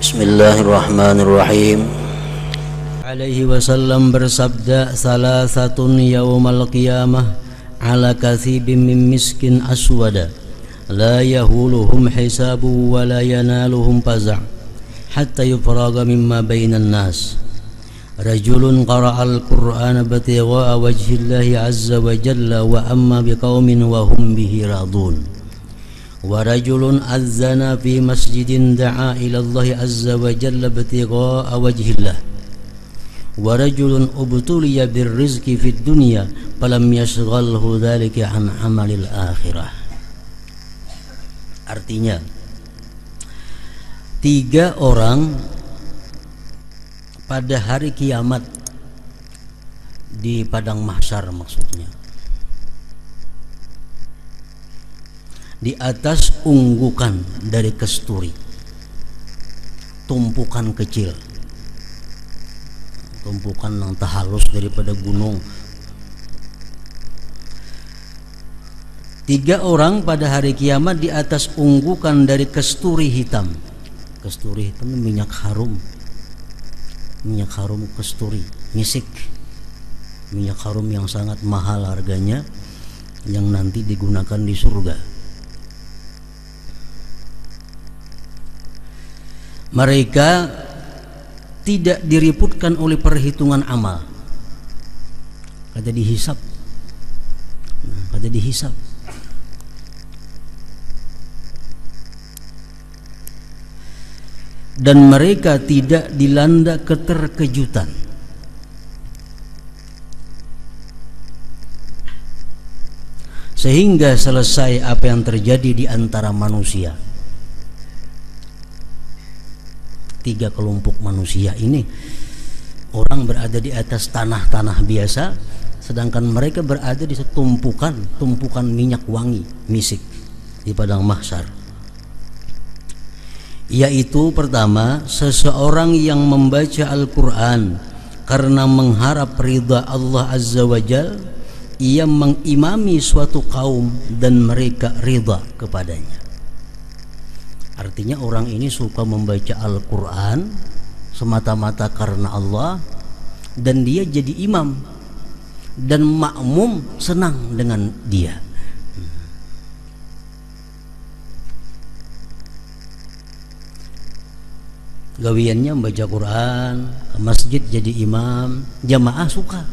Bismillahirrahmanirrahim. Alaihi wasallam bersabda, salasatun yaumal qiyamah ala kathibin min miskin aswada la yahuluhum hisabu wa la yanaluhum faza' hatta yufraga mimma bainan nas. Rajulun qara'al Qur'ana batigha'a wajhillahi azza wa jalla wa amma biqaumin wa hum bihi radun. Wa rajulun azzana fi masjidin da'a ila Allah azza wa jalla batigha'a wajhillah. Wa rajulun ubtuliya birrizqi fid dunya falam yashghalhu dhalika an amalil akhirah. Artinya, 3 orang pada hari kiamat di padang mahsyar, maksudnya di atas unggukan dari kesturi, tumpukan kecil, tumpukan yang halus daripada gunung. 3 orang pada hari kiamat di atas unggukan dari kesturi hitam. Kesturi hitam minyak harum, minyak harum kesturi, misik, minyak harum yang sangat mahal harganya, yang nanti digunakan di surga. Mereka tidak diributkan oleh perhitungan amal, kata dihisap, kata dihisap. Dan mereka tidak dilanda keterkejutan. Sehingga selesai apa yang terjadi di antara manusia. 3 kelompok manusia ini, orang berada di atas tanah-tanah biasa, sedangkan mereka berada di setumpukan minyak wangi, misik di padang mahsyar. Yaitu pertama, seseorang yang membaca Al-Quran karena mengharap ridha Allah Azza wa Jal, ia mengimami suatu kaum dan mereka ridha kepadanya. Artinya orang ini suka membaca Al-Quran semata-mata karena Allah, dan dia jadi imam, dan makmum senang dengan dia. Gawiannya membaca Quran, ke masjid jadi imam, jamaah suka.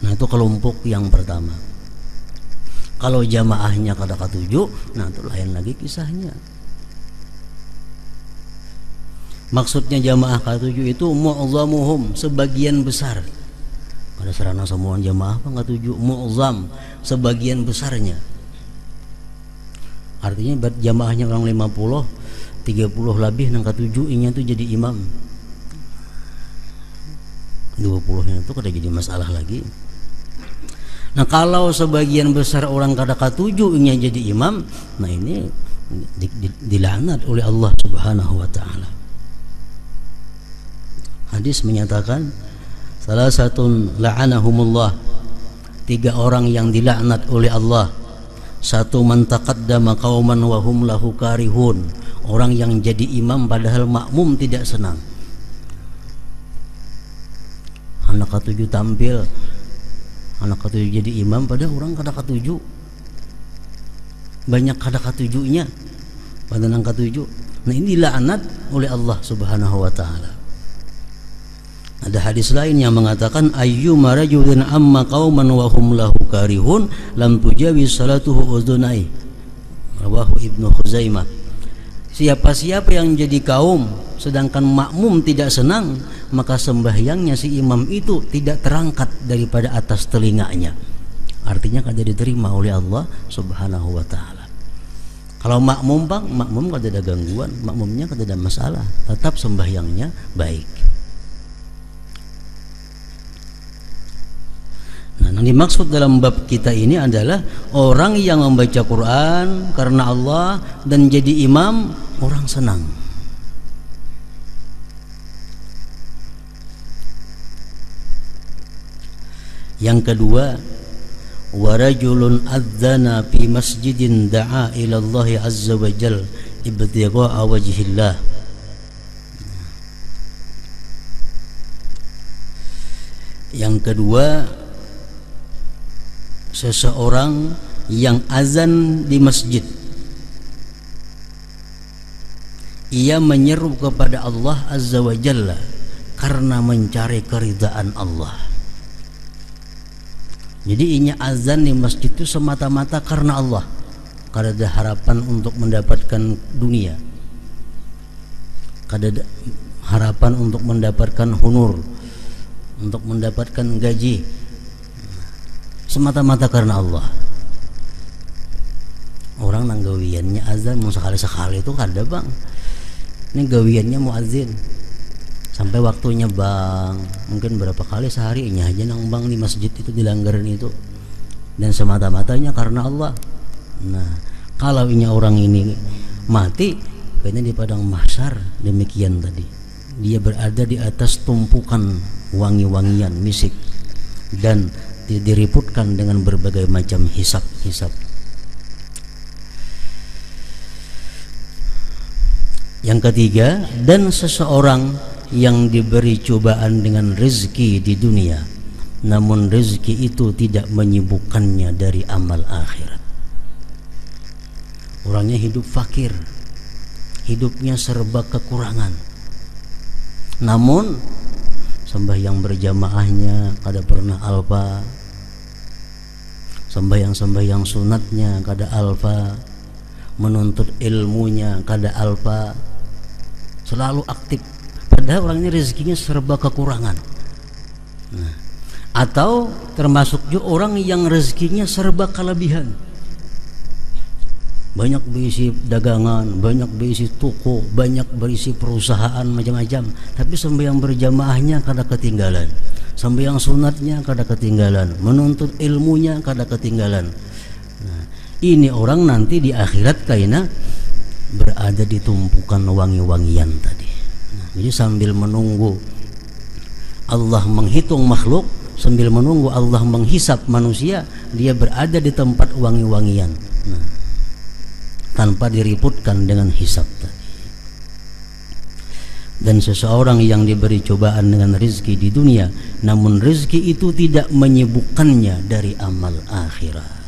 Nah, itu kelompok yang pertama. Kalau jamaahnya kada ketujuh, nah itu lain lagi kisahnya. Maksudnya jamaah ketujuh itu mu'zamuhum, sebagian besar. Kada serana semua jamaah apa ketujuh, mu'zam, sebagian besarnya. Artinya jamaahnya orang 50, 30 lebih nang ketujuh inya itu jadi imam. 20-nya itu kada jadi masalah lagi. Nah, kalau sebagian besar orang kada ketujuh inya jadi imam, nah ini dilaknat oleh Allah Subhanahu wa taala. Hadis menyatakan, salah satu la'anahumullah, 3 orang yang dilaknat oleh Allah. 1, man taqaddama qauman wa hum lahu karihun, orang yang jadi imam padahal makmum tidak senang. Anak ketujuh tampil, anak ketujuh jadi imam pada orang kada ketujuh, banyak kada ketujuhnya pada nang ketujuh. Nah, ini dilaknat oleh Allah Subhanahu wa taala. Ada hadis lain yang mengatakan, ayyuma rajulin amma qauman wa hum lahu karihun lam tujawiz salatuhu udhunai, rawahu Ibnu Khuzaimah. Siapa-siapa yang jadi kaum sedangkan makmum tidak senang, maka sembahyangnya si imam itu tidak terangkat daripada atas telinganya. Artinya kada diterima oleh Allah Subhanahu wa taala. Kalau makmum bang, makmum kada ada gangguan, makmumnya kada ada masalah, tetap sembahyangnya baik. Nah, yang dimaksud dalam bab kita ini adalah orang yang membaca Quran karena Allah dan jadi imam, orang senang. Yang kedua, wa rajulun adzana fi masjidin da'a ila Allah azza wa jal ibtigha'a wajhillah. Yang kedua, seseorang yang azan di masjid, ia menyeru kepada Allah Azza wa Jalla karena mencari keridhaan Allah. Jadi inya azan di masjid itu semata-mata karena Allah, karena ada harapan untuk mendapatkan dunia, karena ada harapan untuk mendapatkan honor, untuk mendapatkan gaji, semata-mata karena Allah. Orang nang gawiannya azan mau sekali-sekali itu kada bang, ini gawiannya mau azin sampai waktunya bang, mungkin berapa kali sehari ini aja nang bang di masjid itu, di langgaran itu, dan semata-matanya karena Allah. Nah, kalau ini orang ini mati kayaknya di padang mahsyar demikian tadi, dia berada di atas tumpukan wangi-wangian misik dan diriputkan dengan berbagai macam hisab-hisab. Yang ketiga, dan seseorang yang diberi cobaan dengan rezeki di dunia, namun rezeki itu tidak menyibukkannya dari amal akhirat. Orangnya hidup fakir, hidupnya serba kekurangan, namun sembahyang berjamaahnya kada pernah alfa, sembahyang sunatnya kada alfa, menuntut ilmunya kada alfa, selalu aktif, padahal orangnya rezekinya serba kekurangan. Nah, atau termasuk juga orang yang rezekinya serba kelebihan, banyak berisi dagangan, banyak berisi toko, banyak berisi perusahaan macam-macam, tapi sembahyang berjamaahnya kada ketinggalan, sembahyang sunatnya kada ketinggalan, menuntut ilmunya kada ketinggalan. Nah, ini orang nanti di akhirat kayaknya berada di tumpukan wangi-wangian tadi. Nah, jadi sambil menunggu Allah menghitung makhluk, sambil menunggu Allah menghisap manusia, dia berada di tempat wangi-wangian. Nah, tanpa diriputkan dengan hisab tadi. Dan seseorang yang diberi cobaan dengan rezeki di dunia, namun rezeki itu tidak menyibukkannya dari amal akhirat.